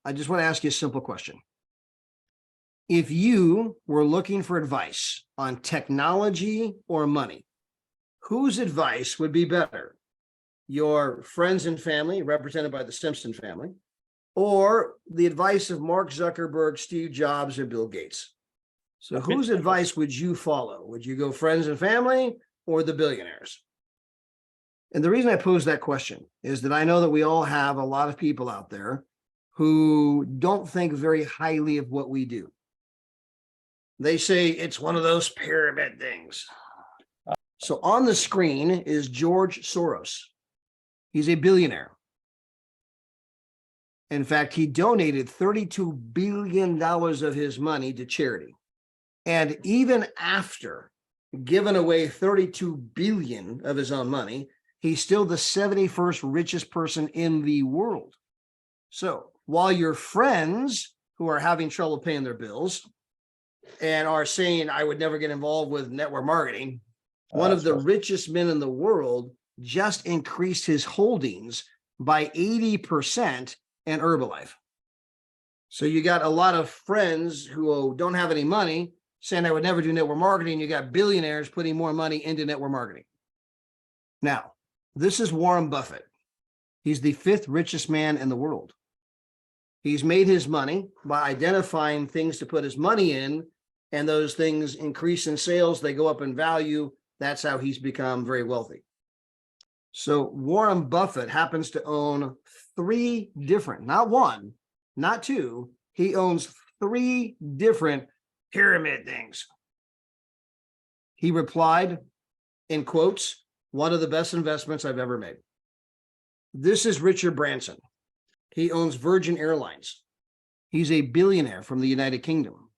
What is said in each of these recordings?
I just want to ask you a simple question. If you were looking for advice on technology or money, whose advice would be better? Your friends and family, represented by the Simpson family, or the advice of Mark Zuckerberg, Steve Jobs, or Bill Gates? So whose advice would you follow? Would you go friends and family or the billionaires? And the reason I pose that question is that I know that we all have a lot of people out there who don't think very highly of what we do. They say it's one of those pyramid things. So on the screen is George Soros. He's a billionaire. In fact, he donated $32 billion of his money to charity. And even after giving away $32 billion of his own money, he's still the 71st richest person in the world. So while your friends who are having trouble paying their bills and are saying, I would never get involved with network marketing, one of the richest men in the world just increased his holdings by 80% in Herbalife. So you got a lot of friends who don't have any money saying I would never do network marketing. You got billionaires putting more money into network marketing. Now, this is Warren Buffett. He's the 5th richest man in the world. He's made his money by identifying things to put his money in, and those things increase in sales, they go up in value. That's how he's become very wealthy. So Warren Buffett happens to own 3 different, not one, not 2, he owns 3 different pyramid things. He replied, in quotes, one of the best investments I've ever made. This is Richard Branson. He owns Virgin Airlines. He's a billionaire from the United Kingdom.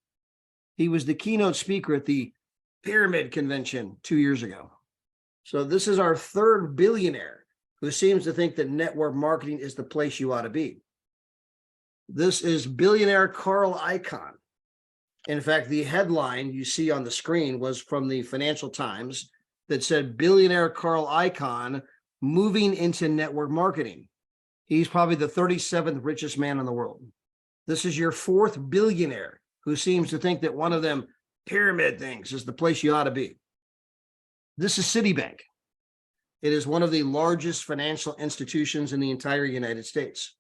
He was the keynote speaker at the Pyramid Convention 2 years ago. So this is our 3rd billionaire who seems to think that network marketing is the place you ought to be. This is billionaire Carl Icahn. In fact, the headline you see on the screen was from the Financial Times that said billionaire Carl Icahn moving into network marketing. He's probably the 37th richest man in the world. This is your 4th billionaire who seems to think that one of them pyramid things is the place you ought to be. This is Citibank. It is one of the largest financial institutions in the entire United States.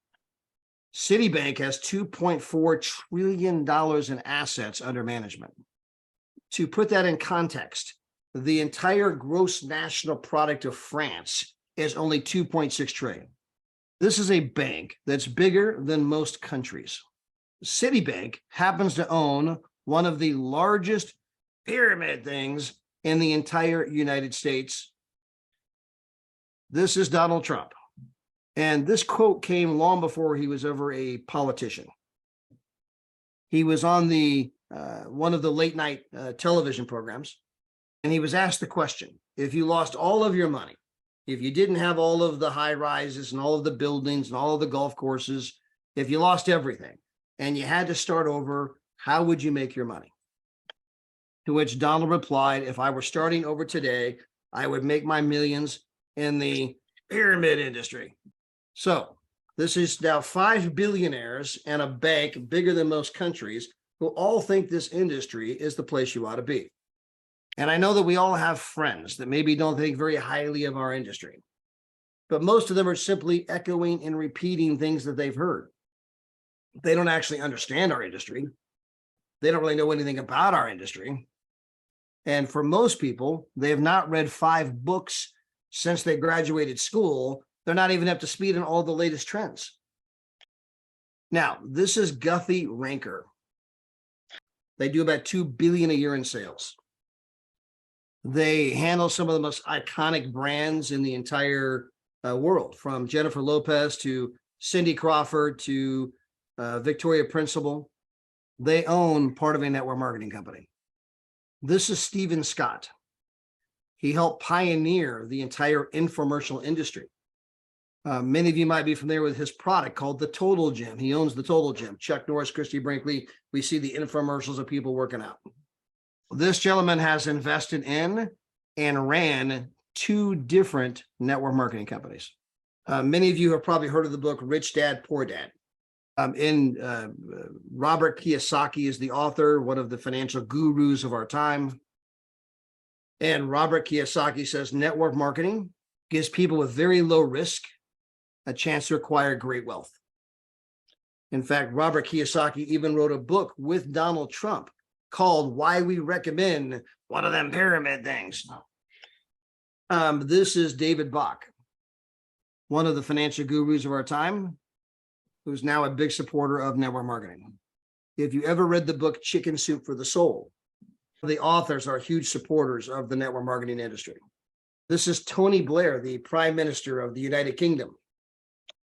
Citibank has $2.4 trillion in assets under management. To put that in context, the entire gross national product of France is only 2.6 trillion. This is a bank that's bigger than most countries. Citibank happens to own one of the largest pyramid things in the entire United States. This is Donald Trump. And this quote came long before he was ever a politician. He was on the one of the late night television programs, and he was asked the question, if you lost all of your money, if you didn't have all of the high rises and all of the buildings and all of the golf courses, if you lost everything and you had to start over, how would you make your money? To which Donald replied, if I were starting over today, I would make my millions in the pyramid industry. So this is now 5 billionaires and a bank bigger than most countries who all think this industry is the place you ought to be. And I know that we all have friends that maybe don't think very highly of our industry, but most of them are simply echoing and repeating things that they've heard. They don't actually understand our industry. They don't really know anything about our industry. And for most people, they have not read 5 books since they graduated school. They're not even up to speed on all the latest trends. Now, this is Guthy Ranker. They do about $2 billion a year in sales. They handle some of the most iconic brands in the entire world, from Jennifer Lopez to Cindy Crawford to Victoria Principal. They own part of a network marketing company. This is Steven Scott. He helped pioneer the entire infomercial industry. Many of you might be familiar with his product called the Total Gym. He owns the Total Gym. Chuck Norris, Christy Brinkley, we see the infomercials of people working out. This gentleman has invested in and ran 2 different network marketing companies. Many of you have probably heard of the book Rich Dad, Poor Dad. Robert Kiyosaki is the author, one of the financial gurus of our time. And Robert Kiyosaki says network marketing gives people with very low risk a chance to acquire great wealth. In fact, Robert Kiyosaki even wrote a book with Donald Trump called Why We Recommend One of Them Pyramid Things. This is David Bach, one of the financial gurus of our time, who's now a big supporter of network marketing. If you ever read the book Chicken Soup for the Soul, the authors are huge supporters of the network marketing industry. This is Tony Blair, the Prime Minister of the United Kingdom.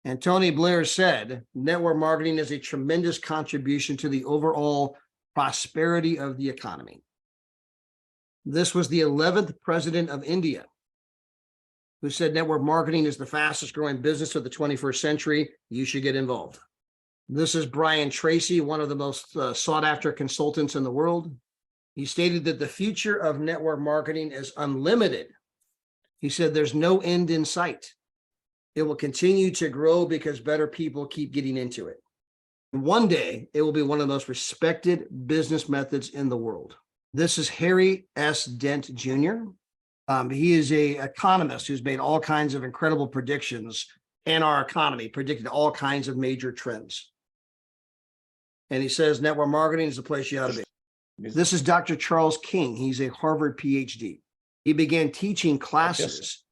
And Tony Blair said, network marketing is a tremendous contribution to the overall prosperity of the economy. This was the 11th president of India who said network marketing is the fastest growing business of the 21st century. You should get involved. This is Brian Tracy, one of the most sought after consultants in the world. He stated that the future of network marketing is unlimited. He said there's no end in sight. It will continue to grow because better people keep getting into it. One day, it will be one of the most respected business methods in the world. This is Harry S. Dent Jr. He is an economist who's made all kinds of incredible predictions in our economy, predicted all kinds of major trends. And he says network marketing is the place you ought to be. This is Dr. Charles King. He's a Harvard PhD. He began teaching classes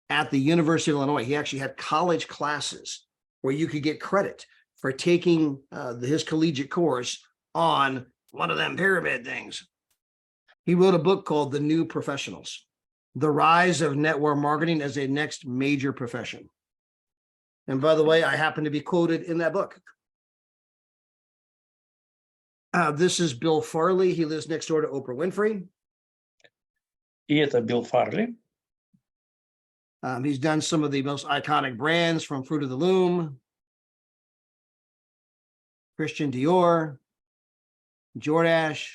at the University of Illinois. He actually had college classes where you could get credit for taking his collegiate course on one of them pyramid things. He wrote a book called The New Professionals, The Rise of Network Marketing as a Next Major Profession. And by the way, I happen to be quoted in that book. This is Bill Farley. He lives next door to Oprah Winfrey. И это Билл Фарли. He's done some of the most iconic brands from Fruit of the Loom, Christian Dior, Jordache.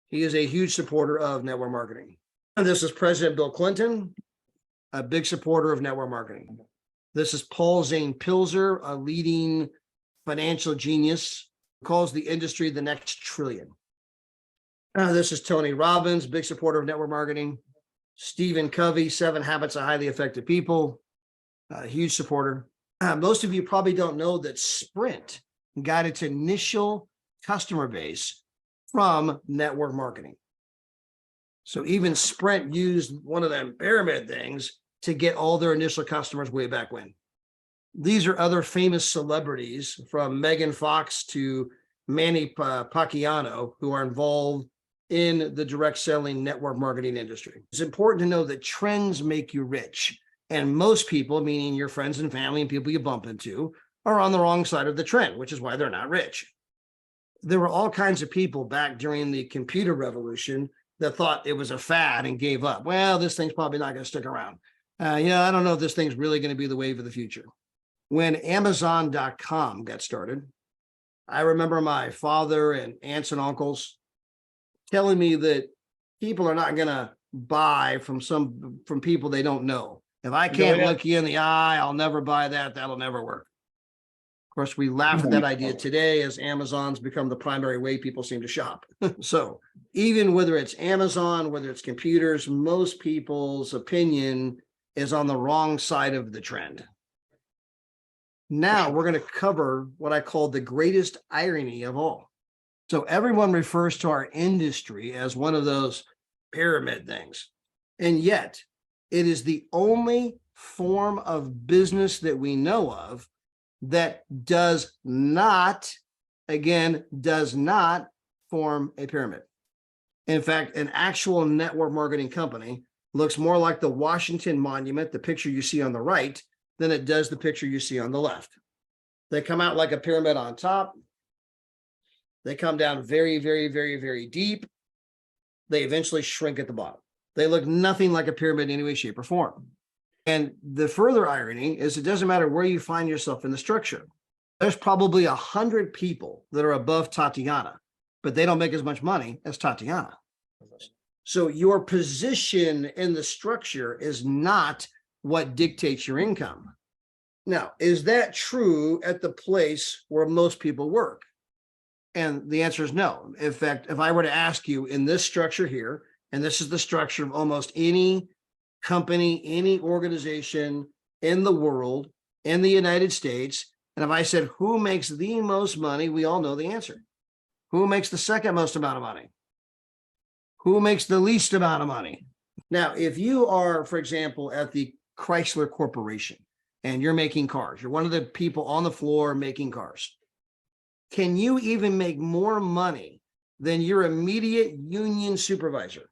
He is a huge supporter of network marketing. And this is President Bill Clinton, a big supporter of network marketing. This is Paul Zane Pilzer, a leading financial genius, who calls the industry the next trillion. This is Tony Robbins, big supporter of network marketing. Stephen Covey, 7 Habits of Highly Effective People, a huge supporter. Most of you probably don't know that Sprint got its initial customer base from network marketing. So even Sprint used one of them pyramid things to get all their initial customers way back when. These are other famous celebrities, from Megan Fox to Manny Pacquiao, who are involved in the direct selling network marketing industry. It's important to know that trends make you rich. And most people, meaning your friends and family and people you bump into, are on the wrong side of the trend, which is why they're not rich. There were all kinds of people back during the computer revolution that thought it was a fad and gave up. Well, this thing's probably not going to stick around. I don't know if this thing's really going to be the wave of the future. When Amazon.com got started, I remember my father and aunts and uncles telling me that people are not going to buy from people they don't know. If I can't look you in the eye, I'll never buy that. That'll never work. Of course, we laugh at that idea today as Amazon's become the primary way people seem to shop. So even whether it's Amazon, whether it's computers, most people's opinion is on the wrong side of the trend. Now we're going to cover what I call the greatest irony of all. So everyone refers to our industry as one of those pyramid things. And yet it is the only form of business that we know of that does not form a pyramid. In fact, an actual network marketing company looks more like the Washington Monument, the picture you see on the right, than it does the picture you see on the left. They come out like a pyramid on top. They come down very, very, very, very deep. They eventually shrink at the bottom. They look nothing like a pyramid in any way, shape, or form. And the further irony is it doesn't matter where you find yourself in the structure. There's probably 100 people that are above Tatiana, but they don't make as much money as Tatiana. So your position in the structure is not what dictates your income. Now, is that true at the place where most people work? And the answer is no. In fact, if I were to ask you in this structure here, and this is the structure of almost any company, any organization in the world, in the United States, and if I said, who makes the most money, we all know the answer. Who makes the second most amount of money? Who makes the least amount of money? Now, if you are, for example, at the Chrysler Corporation and you're making cars, you're one of the people on the floor making cars, can you even make more money than your immediate union supervisor?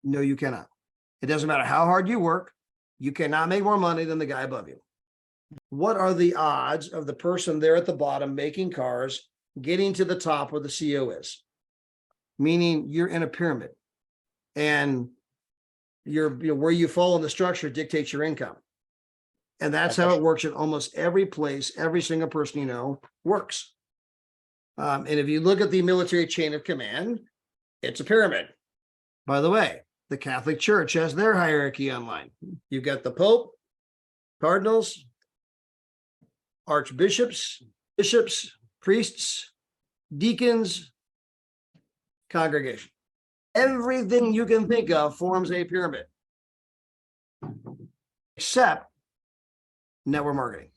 No, you cannot. It doesn't matter how hard you work. You cannot make more money than the guy above you. What are the odds of the person there at the bottom making cars getting to the top where the CEO is? Meaning you're in a pyramid, and where you fall in the structure dictates your income. And that's how it works in almost every place. Every single person you know works. And if you look at the military chain of command, it's a pyramid. By the way, the Catholic Church has their hierarchy online. You've got the Pope, cardinals, archbishops, bishops, priests, deacons, congregation. Everything you can think of forms a pyramid, except network marketing.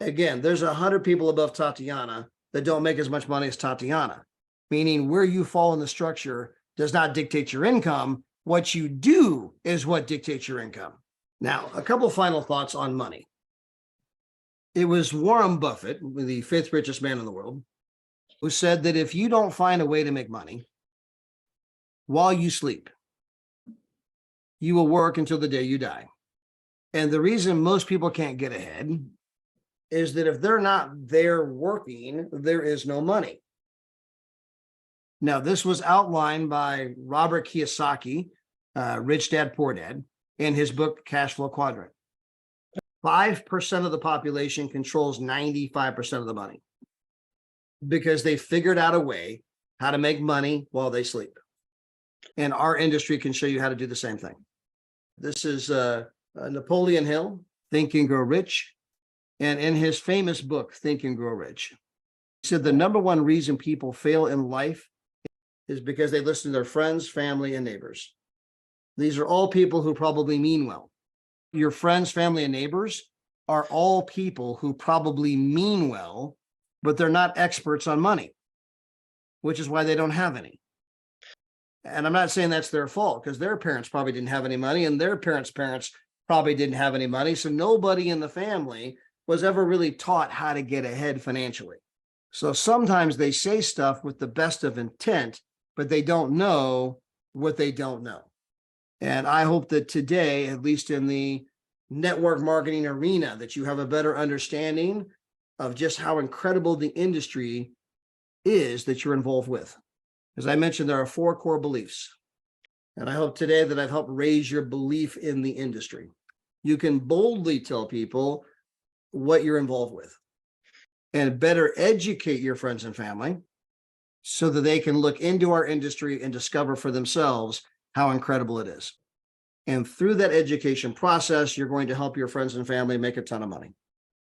Again, there's 100 people above Tatiana that don't make as much money as Tatiana, meaning where you fall in the structure does not dictate your income. What you do is what dictates your income. Now, a couple final thoughts on money. It was Warren Buffett, the fifth richest man in the world, who said that if you don't find a way to make money while you sleep, you will work until the day you die. And the reason most people can't get ahead is that if they're not there working, there is no money. Now, this was outlined by Robert Kiyosaki, Rich Dad, Poor Dad, in his book, Cash Flow Quadrant. 5% of the population controls 95% of the money because they figured out a way how to make money while they sleep. And our industry can show you how to do the same thing. This is Napoleon Hill, Think and Grow Rich. And in his famous book, Think and Grow Rich, he said the number one reason people fail in life is because they listen to their friends, family, and neighbors. These are all people who probably mean well. Your friends, family, and neighbors are all people who probably mean well, but they're not experts on money, which is why they don't have any. And I'm not saying that's their fault, because their parents probably didn't have any money, and their parents' parents probably didn't have any money. So nobody in the family was ever really taught how to get ahead financially. So sometimes they say stuff with the best of intent, but they don't know what they don't know. And I hope that today, at least in the network marketing arena, that you have a better understanding of just how incredible the industry is that you're involved with. As I mentioned, there are 4 core beliefs. And I hope today that I've helped raise your belief in the industry. You can boldly tell people what you're involved with and better educate your friends and family so that they can look into our industry and discover for themselves how incredible it is. And through that education process, you're going to help your friends and family make a ton of money.